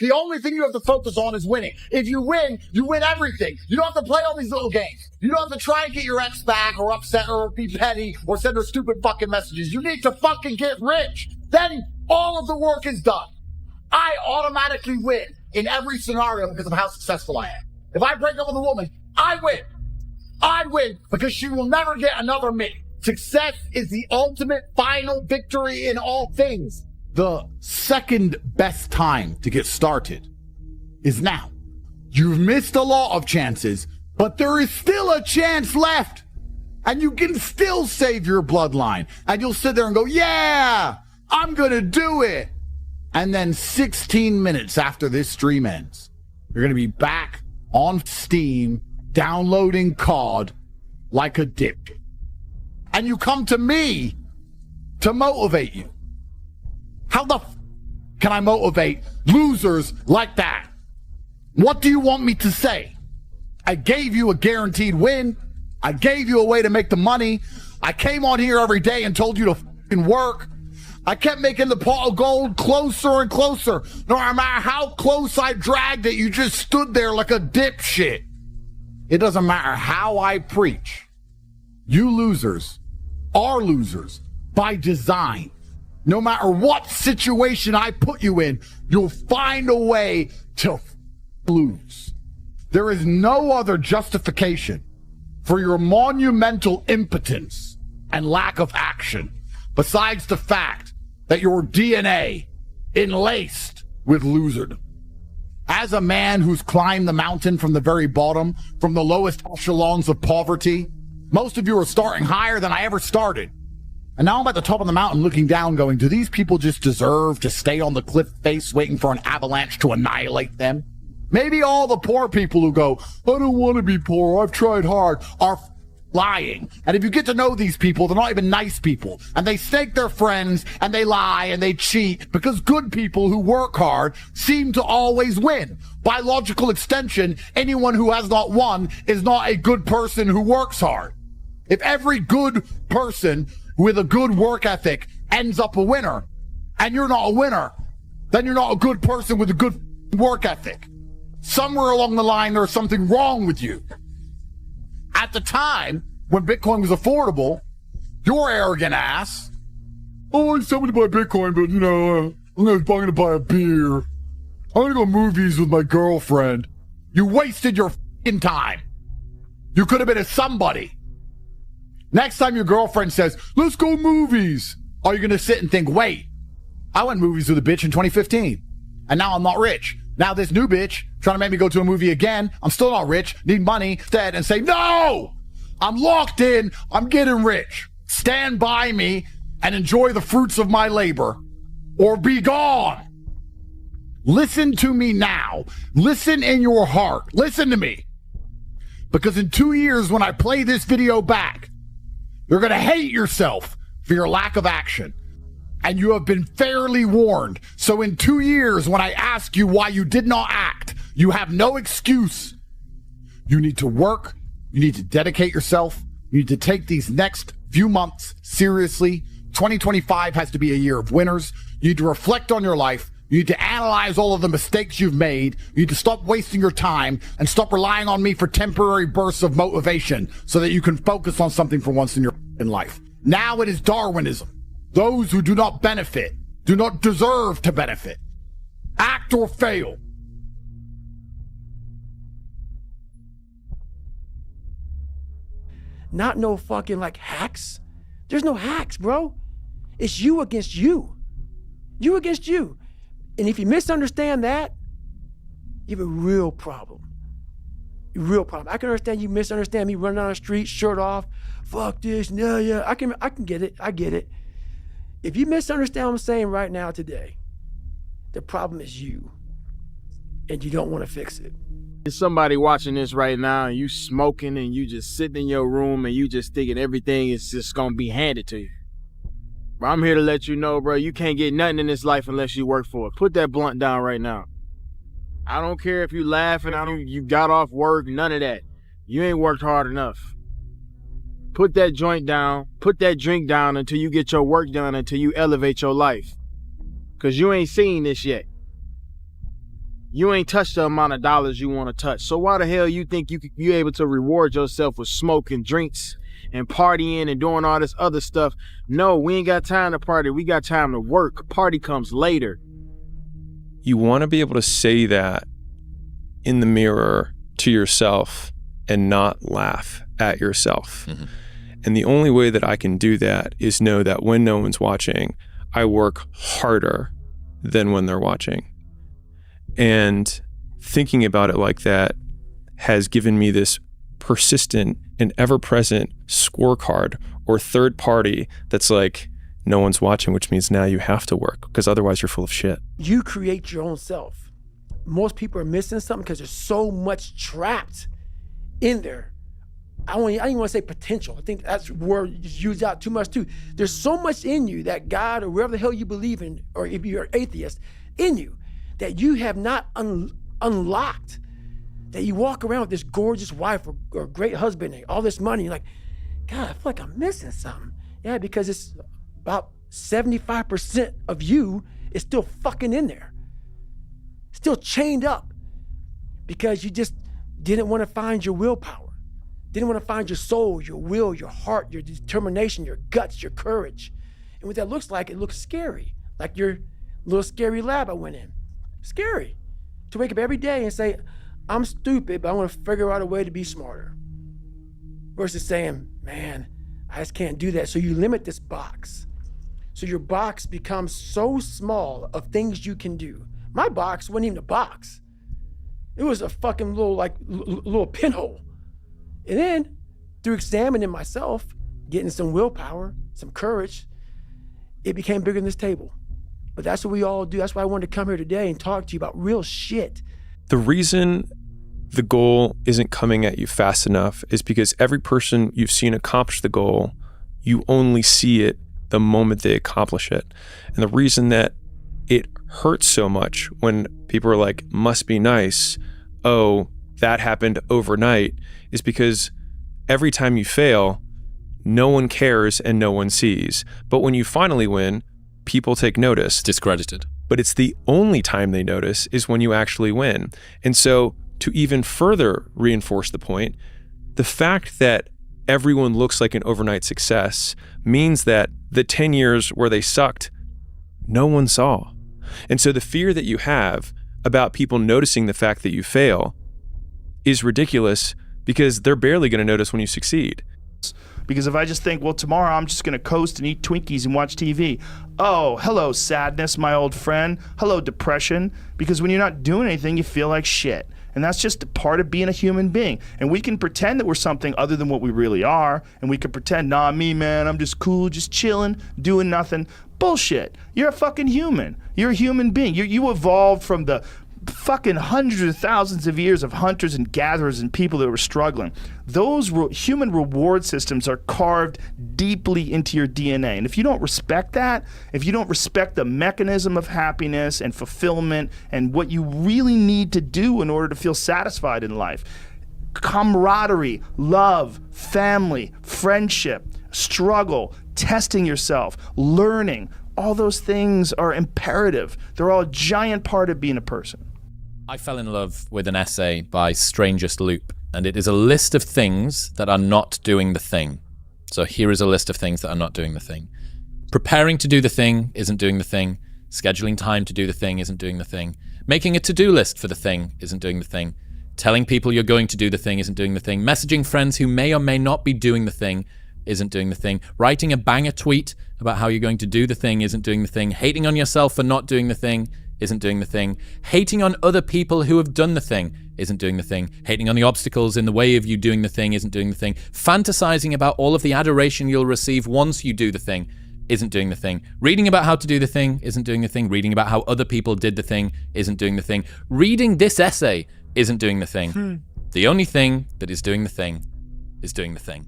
The only thing you have to focus on is winning. If you win everything. You don't have to play all these little games. You don't have to try and get your ex back or upset her or be petty or send her stupid fucking messages. You need to fucking get rich. Then all of the work is done. I automatically win in every scenario because of how successful I am. If I break up with a woman, I win. I win because she will never get another me. Success is the ultimate final victory in all things. The second best time to get started is now. You've missed a lot of chances, but there is still a chance left. And you can still save your bloodline. And you'll sit there and go, yeah, I'm going to do it. And then 16 minutes after this stream ends, you're going to be back on Steam, downloading COD like a dipshit. And you come to me to motivate you. How the can I motivate losers like that? What do you want me to say? I gave you a guaranteed win. I gave you a way to make the money. I came on here every day and told you to fucking work. I kept making the pot of gold closer and closer. No matter how close I dragged it, you just stood there like a dipshit. It doesn't matter how I preach. You losers are losers by design. No matter what situation I put you in, you'll find a way to lose. There is no other justification for your monumental impotence and lack of action besides the fact that your DNA enlaced with loserdom. As a man who's climbed the mountain from the very bottom, from the lowest echelons of poverty, most of you are starting higher than I ever started. And now I'm at the top of the mountain looking down going, do these people just deserve to stay on the cliff face waiting for an avalanche to annihilate them? Maybe all the poor people who go, I don't want to be poor, I've tried hard, are lying. And if you get to know these people, they're not even nice people. And they stake their friends, and they lie, and they cheat, because good people who work hard seem to always win. By logical extension, anyone who has not won is not a good person who works hard. If every good person with a good work ethic ends up a winner, and you're not a winner, then you're not a good person with a good work ethic. Somewhere along the line, there's something wrong with you. At the time, when Bitcoin was affordable, your arrogant ass, oh, I said to buy Bitcoin, but, I'm going to buy a beer. I'm going to go movies with my girlfriend. You wasted your f***ing time. You could have been a somebody. Next time your girlfriend says, let's go movies, are you going to sit and think, wait, I went movies with a bitch in 2015, and now I'm not rich. Now this new bitch trying to make me go to a movie again. I'm still not rich, need money instead, and say, no, I'm locked in, I'm getting rich. Stand by me and enjoy the fruits of my labor, or be gone. Listen to me now. Listen in your heart. Listen to me. Because in 2 years, when I play this video back, you're going to hate yourself for your lack of action. And you have been fairly warned. So in 2 years, when I ask you why you did not act, you have no excuse. You need to work. You need to dedicate yourself. You need to take these next few months seriously. 2025 has to be a year of winners. You need to reflect on your life. You need to analyze all of the mistakes you've made. You need to stop wasting your time and stop relying on me for temporary bursts of motivation so that you can focus on something for once in your life. Now it is Darwinism. Those who do not benefit do not deserve to benefit. Act or fail. Not no fucking hacks. There's no hacks, bro. It's you against you. You against you. And if you misunderstand that, you have a real problem. A real problem. I can understand you misunderstand me running down the street, shirt off, fuck this, yeah. I can get it. I get it. If you misunderstand what I'm saying right now today, the problem is you. And you don't want to fix it. There's somebody watching this right now and you smoking and you just sitting in your room and you just thinking everything is just gonna be handed to you. Bro, I'm here to let you know, bro, you can't get nothing in this life unless you work for it. Put that blunt down right now. I don't care if you laughing, you got off work, none of that. You ain't worked hard enough. Put that joint down, put that drink down until you get your work done, until you elevate your life. Cause you ain't seen this yet. You ain't touched the amount of dollars you want to touch. So why the hell you think you able to reward yourself with smoking, drinks, and partying and doing all this other stuff? No, we ain't got time to party. We got time to work. Party comes later. You want to be able to say that in the mirror to yourself and not laugh at yourself. Mm-hmm. And the only way that I can do that is know that when no one's watching, I work harder than when they're watching. And thinking about it like that has given me this persistent and ever-present scorecard or third party that's like, no one's watching, which means now you have to work because otherwise you're full of shit. You create your own self. Most people are missing something because there's so much trapped in there. I don't even want to say potential. I think that's word used out too much too. There's so much in you that God or wherever the hell you believe in, or if you're atheist, in you, that you have not unlocked, that you walk around with this gorgeous wife or great husband and all this money. You're like, God, I feel like I'm missing something. Yeah, because it's about 75% of you is still fucking in there. Still chained up because you just didn't want to find your willpower. Didn't want to find your soul, your will, your heart, your determination, your guts, your courage. And what that looks like, it looks scary. Like your little scary lab I went in. Scary. To wake up every day and say, I'm stupid, but I want to figure out a way to be smarter. Versus saying, man, I just can't do that. So you limit this box. So your box becomes so small of things you can do. My box wasn't even a box. It was a fucking little pinhole. And then through examining myself, getting some willpower, some courage, it became bigger than this table. But that's what we all do. That's why I wanted to come here today and talk to you about real shit. The reason the goal isn't coming at you fast enough is because every person you've seen accomplish the goal, you only see it the moment they accomplish it. And the reason that it hurts so much when people are like, must be nice, oh, that happened overnight, is because every time you fail, no one cares and no one sees. But when you finally win, people take notice. It's discredited. But it's the only time they notice is when you actually win. And so to even further reinforce the point, the fact that everyone looks like an overnight success means that the 10 years where they sucked, no one saw. And so the fear that you have about people noticing the fact that you fail is ridiculous because they're barely going to notice when you succeed. Because if I just think, well, tomorrow I'm just going to coast and eat Twinkies and watch TV. Oh, hello, sadness, my old friend. Hello, depression. Because when you're not doing anything, you feel like shit. And that's just a part of being a human being. And we can pretend that we're something other than what we really are. And we can pretend, nah, me, man, I'm just cool, just chilling, doing nothing. Bullshit. You're a fucking human. You're a human being. You evolved from the fucking hundreds of thousands of years of hunters and gatherers and people that were struggling. Those human reward systems are carved deeply into your DNA. And if you don't respect that, if you don't respect the mechanism of happiness and fulfillment and what you really need to do in order to feel satisfied in life, camaraderie, love, family, friendship, struggle, testing yourself, learning, all those things are imperative. They're all a giant part of being a person. I fell in love with an essay by Strangest Loop, and it is a list of things that are not doing the thing. So here is a list of things that are not doing the thing. Preparing to do the thing isn't doing the thing. Scheduling time to do the thing isn't doing the thing. Making a to-do list for the thing isn't doing the thing. Telling people you're going to do the thing isn't doing the thing. Messaging friends who may or may not be doing the thing isn't doing the thing. Writing a banger tweet about how you're going to do the thing isn't doing the thing. Hating on yourself for not doing the thing isn't doing the thing. Hating on other people who have done the thing isn't doing the thing. Hating on the obstacles in the way of you doing the thing isn't doing the thing. Fantasizing about all of the adoration you'll receive once you do the thing isn't doing the thing. Reading about how to do the thing isn't doing the thing. Reading about how other people did the thing isn't doing the thing. Reading this essay isn't doing the thing. The only thing that is doing the thing is doing the thing.